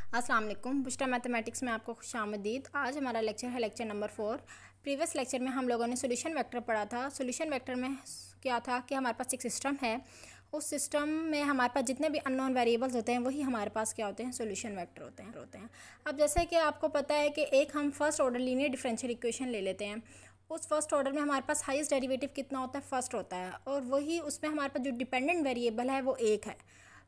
अस्सलाम वालेकुम। बुश्रा मैथमेटिक्स में आपको खुशामदीद। आज हमारा लेक्चर है लेक्चर नंबर 4। प्रीवियस लेक्चर में हम लोगों ने सॉल्यूशन वेक्टर पढ़ा था। सॉल्यूशन वेक्टर में क्या था कि हमारे पास एक सिस्टम है, उस सिस्टम में हमारे पास जितने भी अननोन वेरिएबल्स होते हैं वही हमारे पास क्या होते हैं, सॉल्यूशन वेक्टर होते हैं। अब जैसे कि आपको पता है कि एक हम first order linear differential equation ले लेते हैं। उस फर्स्ट ऑर्डर में हमारे पास हाईएस्ट डेरिवेटिव कितना होता है, फर्स्ट होता है, और वही उसमें हमारे पास जो डिपेंडेंट वेरिएबल है वो एक है।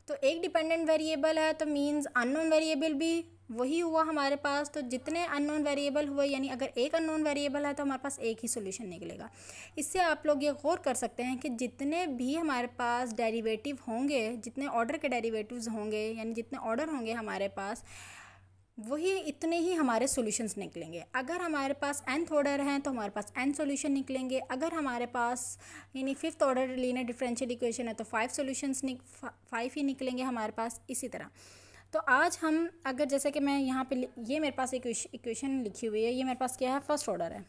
तो एक डिपेंडेंट वेरिएबल है तो मींस अननोन वेरिएबल भी वही हुआ हमारे पास। तो जितने अननोन वेरिएबल हुए, यानी अगर एक अननोन वेरिएबल है तो हमारे पास एक ही सॉल्यूशन निकलेगा। इससे आप लोग ये गौर कर सकते हैं कि जितने भी हमारे पास डेरिवेटिव होंगे, जितने ऑर्डर के डेरिवेटिव्स होंगे, यानी जितने ऑर्डर होंगे हमारे पास, वही इतने ही हमारे सॉल्यूशंस निकलेंगे। अगर हमारे पास nth ऑर्डर हैं तो हमारे पास n सॉल्यूशन निकलेंगे। अगर हमारे पास यानी fifth order linear differential equation है तो 5 सॉल्यूशंस 5 ही निकलेंगे हमारे पास। इसी तरह तो आज हम अगर जैसे कि मैं यहाँ पे ये मेरे पास एक इक्वेशन लिखी हुई है, ये मेरे पास क्या है, फर्स्ट ऑर्डर है,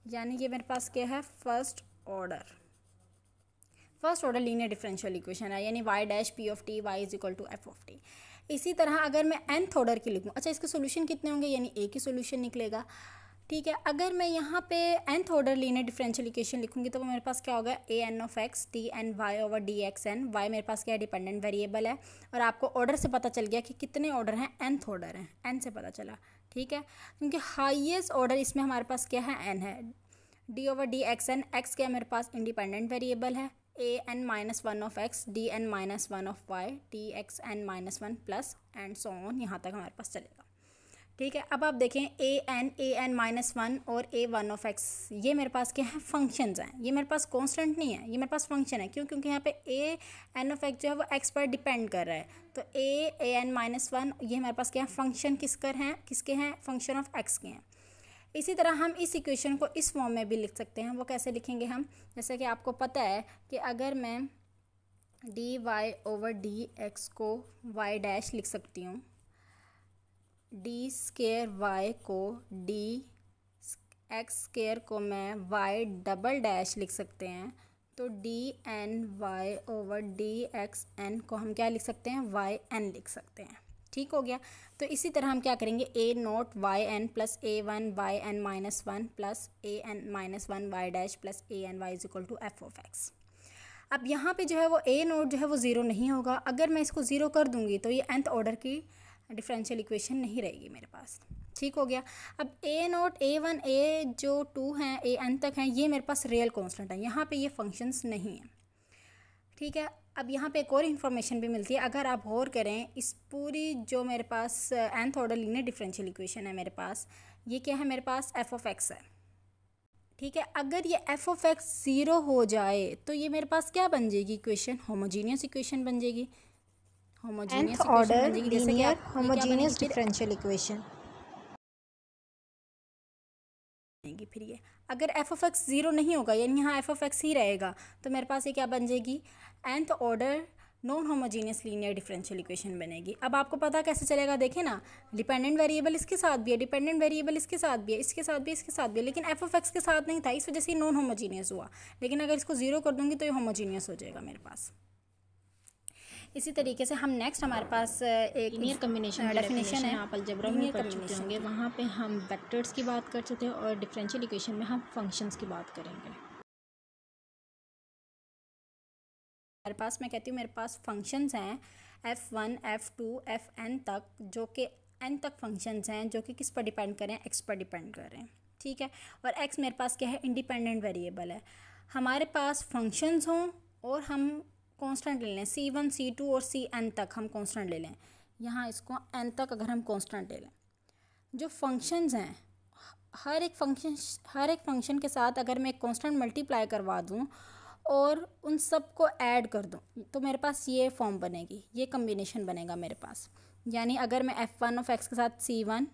यानी ये मेरे पास क्या है, first order linear differential equation है, यानी y dash p of t y is equal to f of t। इसी तरह अगर मैं nth ऑर्डर की लिखूँ, अच्छा इसके सॉल्यूशन कितने होंगे, यानी एक ही सॉल्यूशन निकलेगा। ठीक है, अगर मैं यहाँ पे nth order linear differential equation लिखूँगी तो मेरे पास क्या होगा, a n of x t n y over D X N. Y मेरे पास क्या है, डिपेंडेंट वेरिएबल है, और आपको ऑर्डर से पता चल गया कि कितने ऑर्डर हैं, nth ऑर्डर हैं, n से पता चला। ठीक है, क्योंकि हाईएस्ट ऑर्डर इसमें हमारे पास क्या है, n है। d over D X N, X क्या मेरे पास इंडिपेंडेंट वेरिएबल है, a n minus one of x d n minus one of y d x n minus one plus and so on, यहाँ तक हमारे पास चलेगा। ठीक है, अब आप देखें a n माइनस वन और a वन ऑफ x, ये मेरे पास क्या है, फंक्शंस हैं। ये मेरे पास कांस्टेंट नहीं है, ये मेरे पास फंक्शन है। क्यों? क्योंकि यहाँ पे a n ऑफ x जो है वो x पर डिपेंड कर रहा है। तो a n माइनस वन, ये हमारे पास क्या है, फंक्शन किसके हैं, फंक्शन ऑफ x के हैं। इसी तरह हम इस इक्वेशन को इस फॉर्म में भी लिख सकते हैं। वो कैसे लिखेंगे हम, जैसे कि आपको पता है कि अगर मैं D Y over D X को वाई डैश लिख सकती हूँ, डी स्केयर वाई को डी एक्स स्केयर को मैं वाई डबल डैश लिख सकते हैं, तो D N Y over D X N को हम क्या लिख सकते हैं, वाई एन लिख सकते हैं। ठीक हो गया। तो इसी तरह हम क्या करेंगे, a naught Y N plus a one Y N minus one plus a n minus one Y dash plus a n Y is equal to f of x। अब यहाँ पे जो है वो a नोट जो है वो ज़ीरो नहीं होगा। अगर मैं इसको ज़ीरो कर दूँगी तो ये nth ऑर्डर की डिफरेंशियल इक्वेशन नहीं रहेगी मेरे पास। ठीक हो गया। अब a note a one a जो टू हैं a n तक हैं, ये मेरे पास रियल कॉन्स्टेंट है, यहाँ पे ये फंक्शंस नहीं हैं। ठीक है, अब यहाँ पे एक और इन्फॉर्मेशन भी मिलती है। अगर आप गौर करें, इस पूरी जो मेरे पास nth order linear differential equation है मेरे पास, ये क्या है, मेरे पास f ऑफ x है। ठीक है, अगर ये f ऑफ x ज़ीरो हो जाए तो ये मेरे पास क्या बन जाएगी इक्वेशन, होमोजीनियस इक्वेशन बन जाएगी। होमोजीनियस इक्वेशन बन जाएगी, जैसे कि आप होमोजीनियस डिफरेंशियल इक्वेशन फिर ये अगर f ऑफ x ज़ीरो नहीं होगा, यानी यहाँ f ऑफ x ही रहेगा, तो मेरे पास ये क्या बन जाएगी, nth order non homogeneous linear differential equation बनेगी। अब आपको पता कैसे चलेगा, देखें ना, डिपेंडेंट वेरिएबल इसके साथ भी है, डिपेंडेंट वेरिएबल इसके साथ भी है, इसके साथ भी, इसके साथ भी है, लेकिन f ऑफ x के साथ नहीं था, इस वजह से नॉन होमोजीनियस हुआ। लेकिन अगर इसको ज़ीरो कर दूँगी तो ये होमोजीनियस हो जाएगा मेरे पास। इसी तरीके से हम नेक्स्ट हमारे पास एक लीनियर कम्बिनेशन डेफिनेशन है, आप अलजेब्रा में पढ़ चुके होंगे। वहाँ पे हम वेक्टर्स की बात कर चुके हैं और डिफरेंशियल इक्वेशन में हम फंक्शंस की बात करेंगे। मेरे पास, मैं कहती हूँ मेरे पास फंक्शंस हैं f1 f2 fn तक, जो कि n तक फंक्शंस हैं जो कि किस पर डिपेंड करें, x पर डिपेंड कर रहे हैं। ठीक है, और x मेरे पास क्या है, इंडिपेंडेंट वेरिएबल है। हमारे पास फंक्शंस हों और हम कांस्टेंट ले लें, c1 c2 और cn तक हम कांस्टेंट ले लें। यहाँ इसको n तक अगर हम कांस्टेंट ले लें, जो फंक्शंस हैं, हर एक फंक्शन के साथ अगर मैं एक कांस्टेंट मल्टीप्लाई करवा दूँ और उन सब को ऐड कर दूँ तो मेरे पास ये फॉर्म बनेगी, ये कम्बिनेशन बनेगा मेरे पास। यानी अगर मैं f1 ऑफ x के साथ c1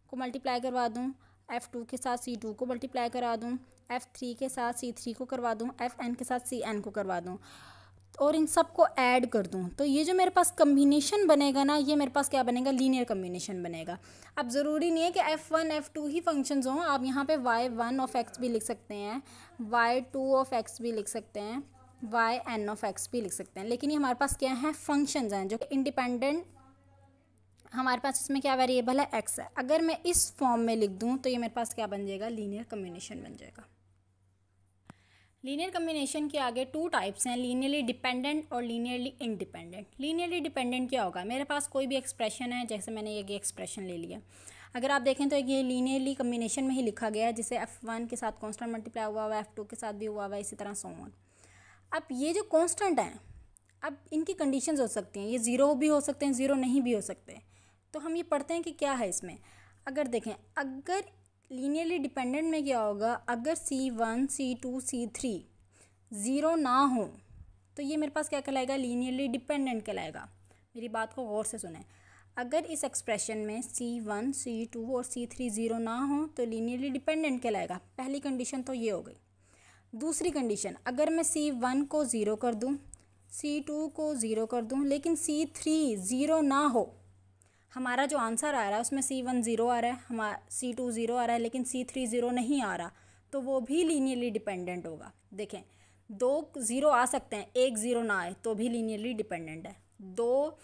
को मल्टीप्लाई करवा दूँ, f2 के साथ c2 को मल्टीप्लाई करा दूँ, f3 के साथ c3 को करवा दूँ, fn के साथ cn को करवा दूँ और इन सब को ऐड कर दूँ, तो ये जो मेरे पास कम्बिनेशन बनेगा ना, ये मेरे पास क्या बनेगा, लीनियर कम्बिनेशन बनेगा। अब ज़रूरी नहीं है कि f1 f2 ही फंक्शंस हों, आप यहाँ पे y1 ऑफ x भी लिख सकते हैं, y2 ऑफ x भी लिख सकते हैं, yn ऑफ x भी लिख सकते हैं, लेकिन ये हमारे पास क्या है, फंक्शंस हैं जो कि इंडिपेंडेंट हमारे पास इसमें क्या वेरिएबल है, एक्स है। अगर मैं इस फॉर्म में लिख दूँ तो ये मेरे पास क्या बन जाएगा, लीनियर कम्बिनेशन बन जाएगा। लीनियर कम्बिनेशन के आगे टू टाइप्स हैं, लीनियरली डिपेंडेंट और लीनियरली इंडिपेंडेंट। लीनियरली डिपेंडेंट क्या होगा, मेरे पास कोई भी एक्सप्रेशन है, जैसे मैंने ये एक्सप्रेशन ले लिया, अगर आप देखें तो ये लीनियरली कम्बिनेशन में ही लिखा गया है, जिसे f1 के साथ कांस्टेंट मल्टीप्लाई हुआ है, f2 के साथ भी हुआ है, इसी तरह सो ऑन। अब ये जो कांस्टेंट हैं, अब इनकी कंडीशंस हो सकती हैं, ये ज़ीरो भी हो सकते हैं, ज़ीरो नहीं भी हो सकते। तो हम ये पढ़ते हैं कि क्या है इसमें। अगर देखें, अगर लीनियरली डिपेंडेंट में क्या होगा, अगर C1 C2 C3 ज़ीरो ना हो तो ये मेरे पास क्या कहलाएगा, लीनियरली डिपेंडेंट कहलाएगा। मेरी बात को गौर से सुने, अगर इस एक्सप्रेशन में C1 C2 और C3 ज़ीरो ना हो तो लीनियरली डिपेंडेंट कहलाएगा। पहली कंडीशन तो ये हो गई। दूसरी कंडीशन, अगर मैं C1 को ज़ीरो कर दूं, C2 को ज़ीरो कर दूं, लेकिन C3 ज़ीरो ना हो, हमारा जो आंसर आ रहा है उसमें C1 ज़ीरो आ रहा है, हमारा C2 ज़ीरो आ रहा है, लेकिन C3 ज़ीरो नहीं आ रहा, तो वो भी लीनियरली डिपेंडेंट होगा। देखें, दो ज़ीरो आ सकते हैं, एक ज़ीरो ना आए तो भी लीनियरली डिपेंडेंट है। दो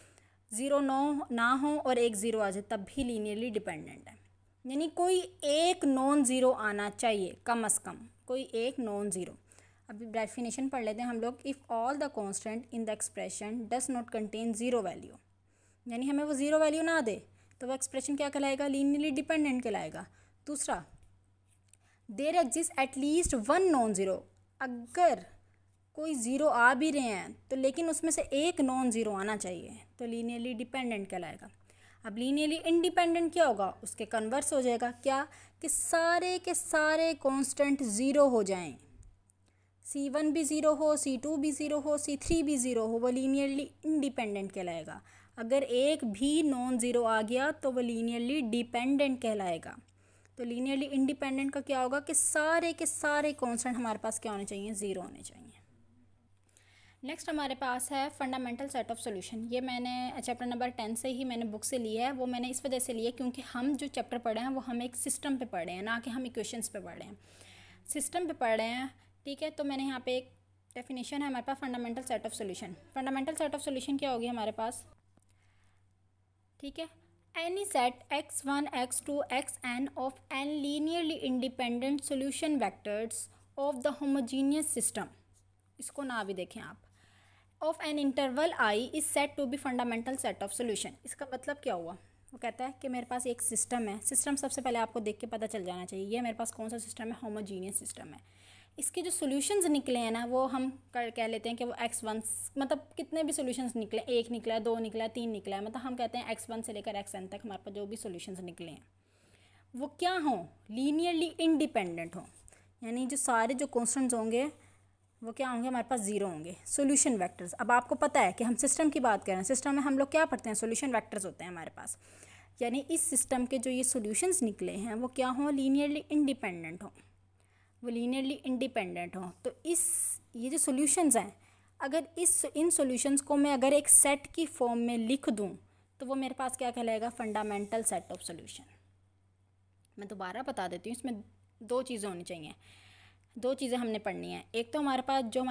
ज़ीरो ना हो और एक ज़ीरो आ जाए तब भी लीनियरली डिपेंडेंट है। यानी कोई एक नॉन ज़ीरो आना चाहिए, कम अज़ कम कोई एक नॉन ज़ीरो। अभी डेफिनेशन पढ़ लेते हैं हम लोग। If all the constant in the expression does not contain zero value, यानी हमें वो ज़ीरो वैल्यू ना दे तो वो एक्सप्रेशन क्या कहलाएगा, लीनियरली डिपेंडेंट कहलाएगा। दूसरा, there exist at least one non zero, अगर कोई ज़ीरो आ भी रहे हैं तो लेकिन उसमें से एक नॉन ज़ीरो आना चाहिए, तो लीनियरली डिपेंडेंट कहलाएगा। अब लीनियरली इंडिपेंडेंट क्या होगा, उसके कन्वर्स हो जाएगा। क्या कि सारे के सारे कांस्टेंट ज़ीरो हो जाएं, C1 भी ज़ीरो हो, C2 भी ज़ीरो हो, C3 भी ज़ीरो हो, वो लीनियरली इंडिपेंडेंट कहलाएगा। अगर एक भी नॉन ज़ीरो आ गया तो वो लीनियरली डिपेंडेंट कहलाएगा। तो लीनियरली इंडिपेंडेंट का क्या होगा कि सारे के सारे कांस्टेंट हमारे पास क्या होने चाहिए, ज़ीरो होने चाहिए। नेक्स्ट हमारे पास है फंडामेंटल सेट ऑफ सॉल्यूशन। ये मैंने चैप्टर नंबर 10 से ही मैंने बुक से लिया है। वो मैंने इस वजह से लिया क्योंकि हम जो चैप्टर पढ़े हैं वो हम एक सिस्टम पे पढ़े हैं, ना कि हम इक्वेशंस पे पढ़ रहे हैं, सिस्टम पे पढ़ रहे हैं। ठीक है, तो मैंने यहाँ पे एक डेफिनेशन है हमारे पास fundamental set of solution. Fundamental set of solution क्या होगी हमारे पास, ठीक है, any set x1 x2 xn of n linearly independent solution vectors of the homogeneous system, इसको ना भी देखें आप, of an interval I is set to be fundamental set of solution. इसका मतलब क्या हुआ, वो कहता है कि मेरे पास एक सिस्टम है। सिस्टम सबसे पहले आपको देख के पता चल जाना चाहिए, ये मेरे पास कौन सा सिस्टम है, होमोजीनियस सिस्टम है। इसके जो सॉल्यूशंस निकले हैं ना, वो हम कह लेते हैं कि वो x1, मतलब कितने भी सॉल्यूशंस निकले, एक निकला है, दो निकला है, तीन निकला है, मतलब हम कहते हैं x1 से लेकर xn तक हमारे पास जो भी सॉल्यूशंस निकले हैं वो क्या हों, लीनियरली इंडिपेंडेंट हों। यानी जो सारे जो कॉन्स्टेंट्स होंगे वो क्या होंगे, हमारे पास ज़ीरो होंगे, सॉल्यूशन वेक्टर्स। अब आपको पता है कि हम सिस्टम की बात कर रहे हैं, सिस्टम में हम लोग क्या पढ़ते हैं, सॉल्यूशन वेक्टर्स होते हैं हमारे पास। यानी इस सिस्टम के जो ये सॉल्यूशंस निकले हैं वो क्या हों, लीनियरली इंडिपेंडेंट हों, वो लीनियरली इंडिपेंडेंट हों। तो ये जो सॉल्यूशंस हैं, अगर इन सॉल्यूशंस को मैं अगर एक सेट की फॉर्म में लिख दूँ तो वो मेरे पास क्या कहलाएगा, फंडामेंटल सेट ऑफ सॉल्यूशन। मैं दोबारा बता देती हूँ, इसमें दो चीज़ें होनी चाहिए, दो चीज़ें हमने पढ़नी है। एक तो हमारे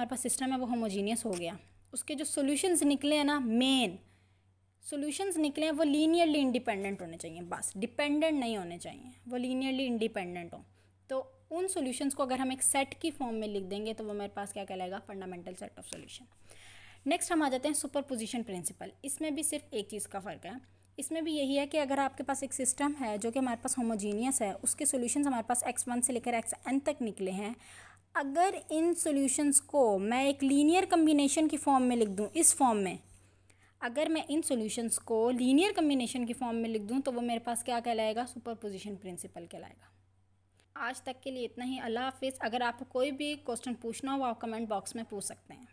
पास सिस्टम है वो होमोजीनियस हो गया, उसके जो सॉल्यूशंस निकले हैं ना, मेन सॉल्यूशंस निकले हैं वो लीनियरली इंडिपेंडेंट होने चाहिए, बस डिपेंडेंट नहीं होने चाहिए, वो लीनियरली इंडिपेंडेंट हो। तो उन सॉल्यूशंस को अगर हम एक सेट की फॉर्म में लिख देंगे तो वो मेरे पास क्या कहलाएगा, fundamental set of solution. Next हम आ जाते हैं सुपरपोजिशन प्रिंसिपल। इसमें भी सिर्फ एक चीज़ का फ़र्क है, इसमें भी यही है कि अगर आपके पास एक सिस्टम है जो कि हमारे पास होमोजीनियस है, उसके सॉल्यूशंस हमारे पास x1 से लेकर xn तक निकले हैं, अगर इन सॉल्यूशंस को मैं एक लीनियर कम्बिनेशन की फॉर्म में लिख दूं, इस फॉर्म में अगर मैं इन सॉल्यूशंस को लीनियर कम्बिनेशन की फॉर्म में लिख दूं तो वो मेरे पास क्या कहलाएगा, सुपरपोजिशन प्रिंसिपल कहलाएगा। आज तक के लिए इतना ही, अल्लाह हाफिज़। अगर आपको कोई भी क्वेश्चन पूछना हो आप कमेंट बॉक्स में पूछ सकते हैं।